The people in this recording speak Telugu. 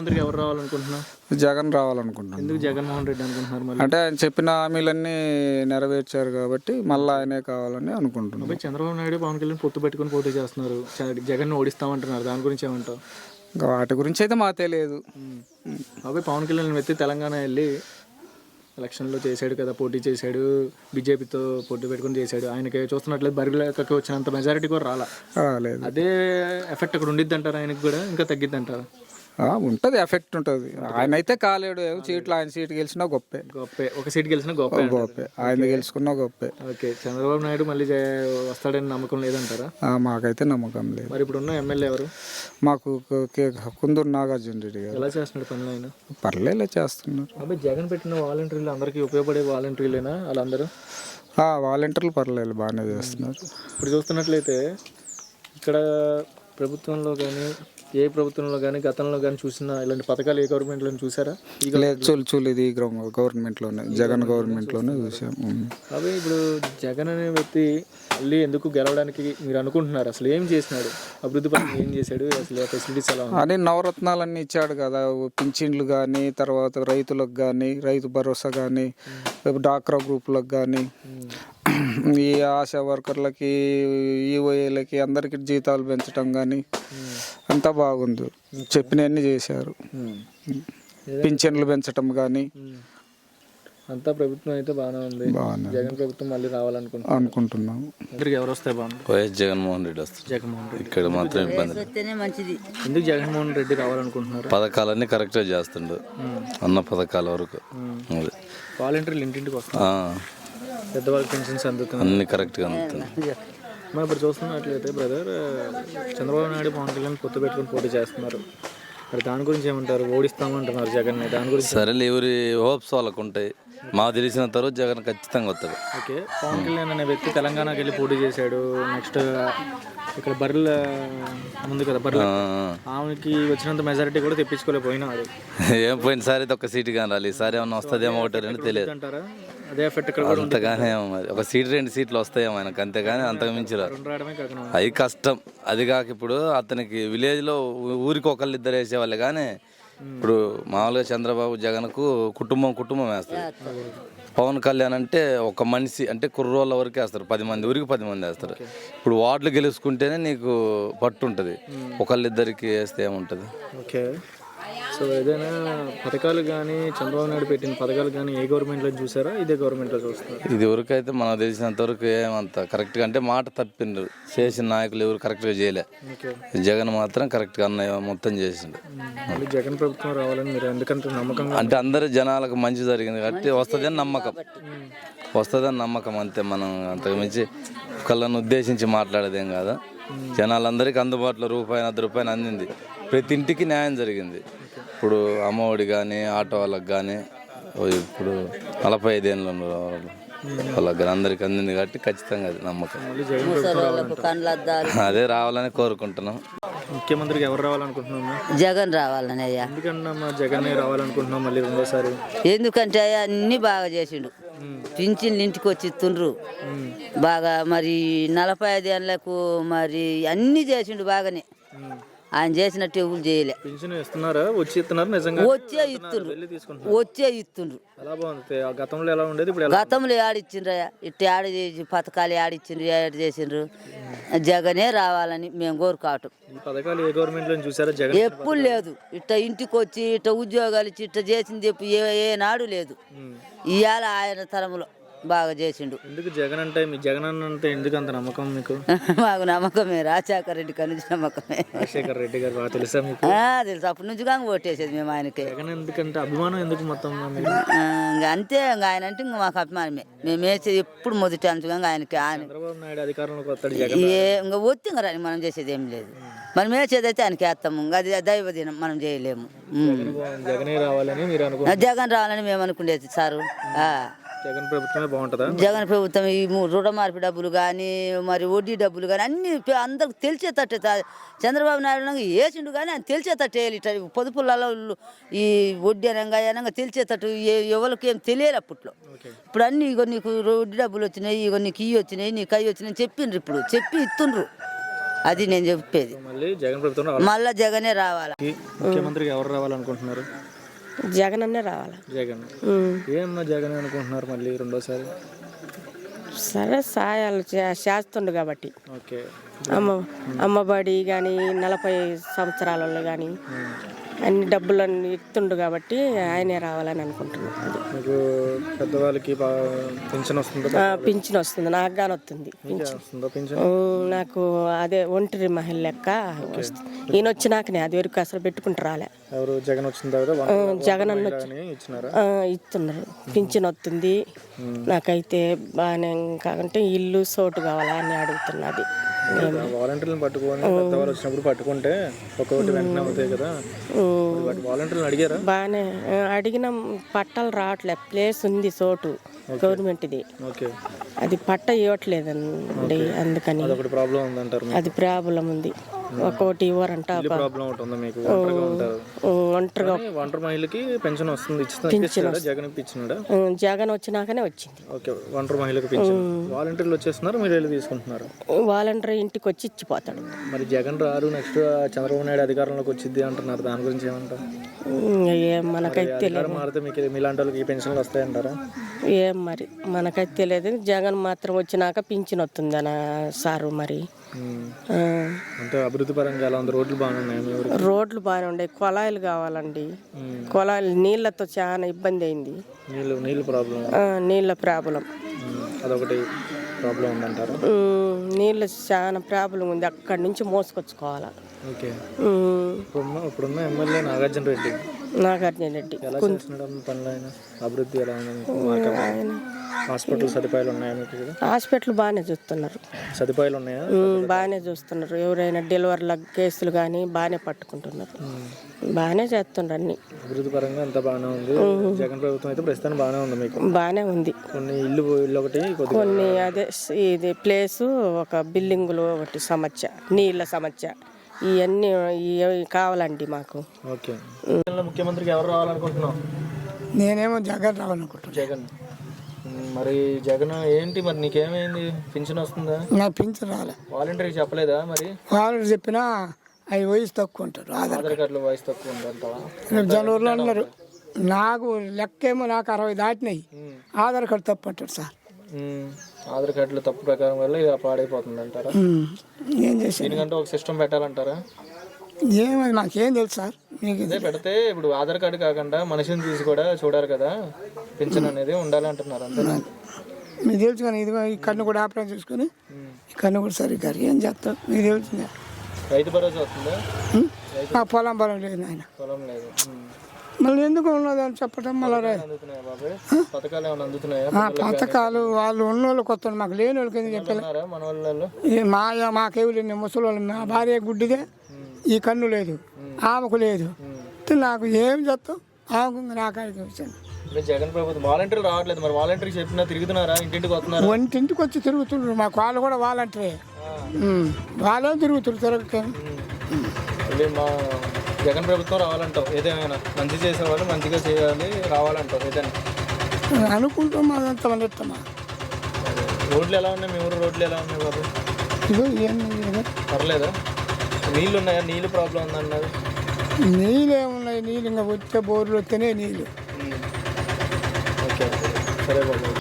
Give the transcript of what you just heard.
ముఖ్యమంత్రిగా ఎవరు రావాలనుకుంటున్నావు? జగన్ రావాలనుకుంటున్నాను. ఎందుకు జగన్మోహన్ రెడ్డి అనుకుంటున్నారు? మళ్ళీ అంటే ఆయన చెప్పిన హామీలన్నీ నెరవేర్చారు కాబట్టి మళ్ళీ ఆయనే కావాలని అనుకుంటున్నాను. అబ్బాయి చంద్రబాబు నాయుడు పవన్ కళ్యాణ్ పొత్తు పెట్టుకుని పోటీ చేస్తున్నారు, జగన్ ఓడిస్తామంటున్నారు. దాని గురించి ఏమంటావు? ఇంకా వాటి గురించి అయితే మాకు తెలియదు. అబ్బాయి పవన్ కళ్యాణ్ వ్యక్తి తెలంగాణ వెళ్ళి ఎలక్షన్లో చేశాడు కదా, పోటీ చేశాడు, బీజేపీతో పోటీ పెట్టుకుని చేశాడు. ఆయనకి చూస్తున్నట్లయితే బరిలోకి వచ్చినంత మెజారిటీ కూడా రాలేదు. అదే ఎఫెక్ట్ అక్కడ ఉండిద్ది అంటారా? ఆయనకు కూడా ఇంకా తగ్గిద్ది అంటారా? ఉంటుంది, ఎఫెక్ట్ ఉంటుంది. ఆయన అయితే కాలేడు. సీట్లు ఆయన సీట్ గెలిచినా గొప్పే. ఒక సీట్ గెలిచినా గొప్పే. ఆయన గెలుచుకున్నా గొప్పే. ఓకే, చంద్రబాబు నాయుడు మళ్ళీ వస్తాడని నమ్మకం లేదంటారా? మాకైతే నమ్మకం లేదు. మరి ఇప్పుడు ఉన్న ఎమ్మెల్యే ఎవరు? మాకు కుందూరు నాగార్జున రెడ్డి గారు. ఎలా చేస్తున్నాడు పనులు ఆయన? పర్లేలే చేస్తున్నారు. అబ్బాయి జగన్ పెట్టిన వాలంటీర్లు అందరికీ ఉపయోగపడే వాలంటీర్లేనా వాళ్ళందరూ? వాలంటీర్లు పర్లేదు, బాగానే చేస్తున్నారు. ఇప్పుడు చూస్తున్నట్లయితే ఇక్కడ ప్రభుత్వంలో కానీ ఏ ప్రభుత్వంలో కానీ గతంలో కానీ చూసిన ఇలాంటి పథకాలు ఏ గవర్నమెంట్లో చూసారా? చూలు ఇది గవర్నమెంట్లోనే, జగన్ గవర్నమెంట్లోనే చూసాము. అవి ఇప్పుడు జగన్ అనే వ్యక్తి మళ్ళీ ఎందుకు గెలవడానికి మీరు అనుకుంటున్నారు? అసలు ఏం చేసినాడు? అభివృద్ధి పనులు ఏం చేశాడు? అసలు ఫెసిలిటీస్ ఎలా ఉన్నాయి? అని నవరత్నాలన్నీ ఇచ్చాడు కదా, పింఛన్లు కానీ, తర్వాత రైతులకు కానీ, రైతు భరోసా కానీ, డాక్రా గ్రూపులకు కానీ, ఈ ఆశా వర్కర్లకి, ఈఓఏలకి అందరికి జీతాలు పెంచడం కానీ అంతా బాగుంది. చెప్పినవన్నీ చేశారు. పింఛన్లు పెంచడం కానీ అంతా ప్రభుత్వం అయితే బాగానే ఉంది. జగన్ ప్రభుత్వం మళ్ళీ అనుకుంటున్నాం. ఎవరు వస్తే బాగుంది? వైఎస్ జగన్మోహన్ రెడ్డి వస్తారు. జగన్మోహన్ రెడ్డి ఇక్కడ మాత్రం ఇబ్బంది. ఎందుకు జగన్మోహన్ రెడ్డి రావాలనుకుంటున్నారు? పథకాలన్నీ కరెక్ట్గా చేస్తుండు, అన్న పథకాల వరకు. వాలంటీర్లు ఇంటింటికి వస్తారు, పెద్దవాళ్ళకి పెన్షన్స్ అందుతుంది, అన్ని కరెక్ట్గా అందుతుంది. మనం ఇప్పుడు చూస్తున్నట్లయితే బ్రదర్, చంద్రబాబు నాయుడు పవన్ కళ్యాణ్ పొత్తు పెట్టుకుని పోటీ చేస్తున్నారు. మరి దాని గురించి ఏమంటారు? ఓడిస్తామంటున్నారు జగన్. దాని గురించి సరేలే, ఎవరి హోప్స్ వాళ్ళకు ఉంటాయి. మాకు తెలిసిన తర్వాత జగన్ ఖచ్చితంగా వస్తాడు. ఓకే, పవన్ కళ్యాణ్ అనే వ్యక్తి తెలంగాణకి వెళ్ళి పోటీ చేశాడు. నెక్స్ట్ ఇక్కడ బర్రెల ముందు కదా, బర్రెల ఆమెకి వచ్చినంత మెజారిటీ కూడా తెప్పించుకోలేకపోయినాడు. ఏం పోయినసారి అయితే ఒక సీటు కానీ రాలి, ఈసారి ఏమన్నా వస్తుందేమో ఒకటి రెండు తెలియదు అంటారా? అదే ఎఫెక్ట్ ఇక్కడ అంతగానే మరి ఒక సీటు 2 సీట్లు వస్తాయేమో ఆయనకు, అంతేగాని అంతకు మించి రాదు. అది కష్టం. అది కాక ఇప్పుడు అతనికి విలేజ్లో ఊరికి ఒకళ్ళు ఇద్దరు వేసేవాళ్ళే, కానీ ఇప్పుడు మామూలుగా చంద్రబాబు జగన్కు కుటుంబం వేస్తారు. పవన్ కళ్యాణ్ అంటే ఒక మనిషి అంటే కుర్రోళ్ళ వరకే వేస్తారు, 10 మంది ఊరికి 10 మంది వేస్తారు. ఇప్పుడు వార్డులు గెలుచుకుంటేనే నీకు పట్టు ఉంటుంది, ఒకళ్ళిద్దరికి వేస్తే ఏముంటుంది? ఓకే, సో ఏదైనా పథకాలు కానీ చంద్రబాబు నాయుడు పెట్టిన పథకాలు కానీ ఏ గవర్నమెంట్లో చూసారా? ఇదే గవర్నమెంట్లో చూస్తారు? ఇది వరకు అయితే మనకు తెలిసినంత వరకు ఏమంత కరెక్ట్గా అంటే మాట తప్పిండ్రు, చేసిన నాయకులు ఎవరు కరెక్ట్గా చేయలే. జగన్ మాత్రం కరెక్ట్గా అన్న మొత్తం చేసిండు. జగన్ ప్రభుత్వం రావాలని మీరు ఎందుకంటే నమ్మకం? అంటే అందరు జనాలకు మంచి జరిగింది కాబట్టి వస్తుందని నమ్మకం అంతే. మనం అంతకు మించి ఒకళ్ళని ఉద్దేశించి మాట్లాడేదేం కాదా. జనాలందరికీ అందుబాటులో ₹1, అందింది. ప్రతి ఇంటికి న్యాయం జరిగింది. ఇప్పుడు అమ్మఒడి కానీ, ఆటో వాళ్ళకి కానీ, ఇప్పుడు 45 ఏళ్ళ వాళ్ళకి కానీ అందరికి అందింది కాబట్టి ఖచ్చితంగా అది నమ్మకం. అదే రావాలని కోరుకుంటున్నాం. ముఖ్యమంత్రికి ఎవరు రావాలనుకుంటున్నాం? జగన్ రావాలని. అయ్యా ఎందుకన్నా జగన్ రావాలనుకుంటున్నాం మళ్ళీ రెండోసారి? ఎందుకంటే అయ్యా అన్ని బాగా చేసిండు. పింఛన్లు ఇంటికి వచ్చి ఇస్తుండ్రు బాగా. మరి 45 ఏళ్ళకు మరి అన్ని చేసిండు బాగానే. ఆయన చేసినట్టు ఎవరు చేయలే. వచ్చే ఇస్తుండ్రు. గతంలో ఎలా ఉండేది? గతంలో ఆడిచ్చిండ్రయ్యా, ఇట్ట ఆడి పథకాలు ఆడిచ్చిండ్రు, ఏడు చేసిండ్రు. జగనే రావాలని మేము కోరుకోవటం. ఎప్పుడు లేదు. ఇట్ట ఇంటికి వచ్చి ఇట్ట ఉద్యోగాలు ఇచ్చి ఇట్ట చేసింది ఏనాడు లేదు. ఇవాళ ఆయన తరంలో బాగా చేసిండు. ఎందుకు జగన్ అంటే జగన్ అంటే ఎందుకు అంత నమ్మకం మీకు? మాకు నమ్మకమే, రాజశేఖర రెడ్డి కానీ నమ్మకమే. రాజశేఖర రెడ్డి గారు బాగా తెలుసా మీకు? తెలుసు, అప్పటి నుంచి కానీ ఓటేసేది మేము ఆయనకి. జగన్ ఎందుకంటే అభిమానం ఎందుకు మొత్తం? ఇంకా అంతే, ఇంకా ఆయన అంటే ఇంకా మాకు అభిమానమే. మేము వేసేది ఎప్పుడు మొదటి అంచుగా ఆయనకి. ఆయన చంద్రబాబు నాయుడు అధికారంలోకి వస్తాడు, ఇంకా వచ్చి ఇంకా రాని మనం చేసేది ఏం లేదు. మనం వేసేది అయితే ఆయనకి వేస్తాము. ఇంకా అది దైవదినం, మనం చేయలేము. జగనే రావాలని మీరు అనుకుంటున్నారు? జగన్ రావాలని మేము అనుకునేది సారు. జగన్ ప్రభుత్వమే బాగుంటుందా? జగన్ ప్రభుత్వం ఈ రుణమార్పి డబ్బులు కానీ, మరి వడ్డీ డబ్బులు కానీ అన్ని అందరికి తెలిసేటట్టు చంద్రబాబు నాయుడు వేసిండు కానీ ఆయన తెలిసేటట్టు వేయాలి. పొదుపులలో ఈ వడ్డీ అనగా తెలిసేటట్టు ఎవరికి ఏం తెలియాలి అప్పట్లో. ఇప్పుడు అన్ని ఇగో నీకు వడ్డీ డబ్బులు వచ్చినాయి, ఇగో నీకు ఇవి వచ్చినాయి, నీకు అవి వచ్చినాయి చెప్పిండ్రు. ఇప్పుడు చెప్పి ఇస్తుండ్రు. అది నేను చెప్పేది. మళ్ళీ జగన్ ప్రభుత్వం రావాలి. మళ్ళా జగనే రావాలా. ముఖ్యమంత్రిగా ఎవరు రావాలనుకుంటున్నారు? జగన్ అన్నే రావాలి. జగన్. ఏమన్నా జగన్ అనుకుంటున్నారు మళ్ళీ రెండోసారి? సరే సాయాలు చేస్తుండు కాబట్టి. ఓకే. అమ్మబడి కానీ 40 సంవత్సరాల వాళ్ళు కానీ అన్ని డబ్బులన్నీ ఇస్తుండు కాబట్టి ఆయనే రావాలని అనుకుంటున్నాను. అది మీకు పెద్దవాళ్ళకి పెన్షన్ వస్తుందా? పింఛన్ వస్తుంది, నాకు కానీ వస్తుంది పింఛన్. నాకు అదే ఒంటరి మహిళ లెక్క వస్తుంది. ఈయన వచ్చినాకనే అది వరకు అసలు పెట్టుకుంటూ రాలే. ఎవరు? జగన్ వచ్చిన తర్వాత జగన్ అన్న ఇస్తున్నారు, పింఛన్ వస్తుంది. నాకైతే బాగానే కాకుంటే ఇల్లు సోటు కావాలా అని అడుగుతున్నది. వాలంటీర్లను పట్టుకొని పెద్దవాళ్ళు వచ్చినప్పుడు పట్టుకుంటే ఒక్కొక్కటి వెంటనే అవుతాయి కదా. వాలంటీర్లను అడిగారా? బాగానే అడిగినాం, పట్టాలు రావట్లే. ప్లేస్ ఉంది చోటు గవర్నమెంట్ది, అది పట్ట ఇవ్వట్లేదండి. అందుకని ప్రాబ్లం ఉందంటారు. అది ప్రాబ్లం ఉంది, ఒక్కొక్కటి ఇవ్వరంట. ఒంటరిగా ఒంటరి మహిళకి పెన్షన్ వస్తుంది, జగన్ వచ్చినాకనే వచ్చింది. ఒంటరి మహిళకి పెన్షన్. వాలంటీర్లు వచ్చేస్తున్నారు, మీరు వెళ్ళి తీసుకుంటున్నారు. వాలంటీర్ ఇంటికి వచ్చి ఇచ్చిపోతాడు. మరి జగన్ రారు, నెక్స్ట్ చంద్రబాబు నాయుడు అధికారంలోకి వచ్చింది అంటున్నారు. దాని గురించి ఏమంటారు? మనకైతే తెలియదు. మారితే మీకు మీలాంటి వాళ్ళకి ఈ పెన్షన్లు వస్తాయంటారా? ఏం మరి మనకైతే తెలియదు. జగన్ మాత్రం వచ్చినాక పింఛన్ వస్తుందన్న సారు. మరి అంటే అభివృద్ధి పరంగా ఎలా ఉంది? రోడ్లు బాగానే ఉన్నాయి? రోడ్లు బాగానే ఉన్నాయి. కొలాయిలు కావాలండి. కొలాయిలు నీళ్ళతో చాలా ఇబ్బంది అయింది. నీళ్ళ ప్రాబ్లం అదొకటి ప్రాబ్లం ఉందంటారు. నీళ్ళు చాలా ప్రాబ్లం ఉంది, అక్కడి నుంచి మోసుకొచ్చుకోవాలా. ఇప్పుడున్న ఎమ్మెల్యే నాగార్జున రెడ్డి ఎలా చేస్తున్నాడు పనులు? ఆయన అభివృద్ధి ఎలా ఉంది? హాస్పిటల్ సదుపాయాలు ఉన్నాయా మీకు? హాస్పిటల్ బాగానే చూస్తున్నారు, సదుపాయాలు ఉన్నాయా? బాగానే చూస్తున్నారు. ఎవరైనా డెలివరీల కేసులు కానీ బాగానే పట్టుకుంటున్నారు, బాగానే చేస్తున్నారు. అన్ని అభివృద్ధి పరంగా అంతా బాగానే ఉంది. జగన్ ప్రభుత్వం అయితే ప్రస్తుతం బాగానే ఉంది. మీకు బాగానే ఉంది. కొన్ని ఇల్లు ఒకటి, కొన్ని అదే ఇది ప్లేసు, ఒక బిల్డింగులు ఒకటి సమస్య, నీళ్ళ సమస్య, ఇవన్నీ కావాలండి మాకు. ఓకే. ముఖ్యమంత్రికి ఎవరు రావాలనుకుంటున్నావు? నేనేమో జగన్ రావాలనుకుంటున్నాను. జగన్. మరి జగన్ ఏంటి మరి నీకేమైంది? పింఛన్ వస్తుందా? నాకు పింఛన్ రాలే. వాలంటీర్కి చెప్పలేదా? మరి వాళ్ళు చెప్పినా అవి వయసు తక్కువ ఉంటారు. ఆధార్ కార్డులో వయసు తక్కువ ఉందంటావా? జనవరిలో అన్నారు. నాకు లెక్కేమో నాకు 60 దాటినాయి. ఆధార్ కార్డు తప్పు అంటాడు సార్. ఆధార్ కార్డులో తప్పు ప్రకారం వల్ల ఇలా పాడైపోతుంది అంటారా? ఏం చేసి దీనికంటే ఒక సిస్టమ్ పెట్టాలంటారా? ఏమది నాకేం తెలుసు సార్. మీకు ఇదే పెడితే ఇప్పుడు ఆధార్ కార్డు కాకుండా మనిషిని తీసి కూడా చూడాలి కదా, పింఛన్ అనేది ఉండాలి అంటున్నారు. అంతే మీకు తెలుసు కానీ ఇదిగో ఈ కన్ను కూడా ఆపరేషన్ చూసుకొని ఈ కన్ను కూడా సరిగ్గా ఏం చేస్తాం మీకు తెలుసు. రైతు భరోసా వస్తుందా? పొలం లేదు ఆయన. పొలం లేదు. మళ్ళీ ఎందుకు ఉన్నది అని చెప్పడం. మళ్ళీ పథకాలు ఏమైనా అందుతున్నాయా? పథకాలు వాళ్ళు ఉన్నోళ్ళు కొత్త, మాకు లేని వాళ్ళకి ఎందుకు చెప్పాలి? మన వాళ్ళు మాకేవి లేదు. ముసలి వాళ్ళు, మా భార్య గుడ్డిదే, ఈ కన్ను లేదు, ఆమెకు లేదు. నాకు ఏం చెప్తాం? ఆమెకు నాకైతే వచ్చాను. జగన్ ప్రభుత్వం వాలంటీర్లు రావట్లేదు. మరి వాలంటీర్ చెప్పినా తిరుగుతున్నారా? ఇంటింటికి వస్తున్నారు? ఇంటింటికి వచ్చి తిరుగుతుండ్రు. మాకు వాళ్ళు కూడా వాలంటీరే, వాళ్ళే తిరుగుతున్నారు. తిరగకే మా జగన్ ప్రభుత్వం రావాలంటావు. ఏదేమైనా మంచి చేసేవాళ్ళు మంచిగా చేయాలి, రావాలంటావు ఏదైనా అనుకుంటాం. అదంతా మన ఇష్టమా? రోడ్లు ఎలా ఉన్నాయి? మీ ఊరు రోడ్లు ఎలా ఉన్నాయి బాబు? ఇదో ఏం పర్లేదా? నీళ్ళు ఉన్నాయా? నీళ్ళు ప్రాబ్లం ఉందన్నారు. నీళ్ళు ఏమున్నాయి? నీళ్ళు ఇంకా వచ్చే బోర్లు వస్తేనే నీళ్ళు. ఓకే, సరే బాబు.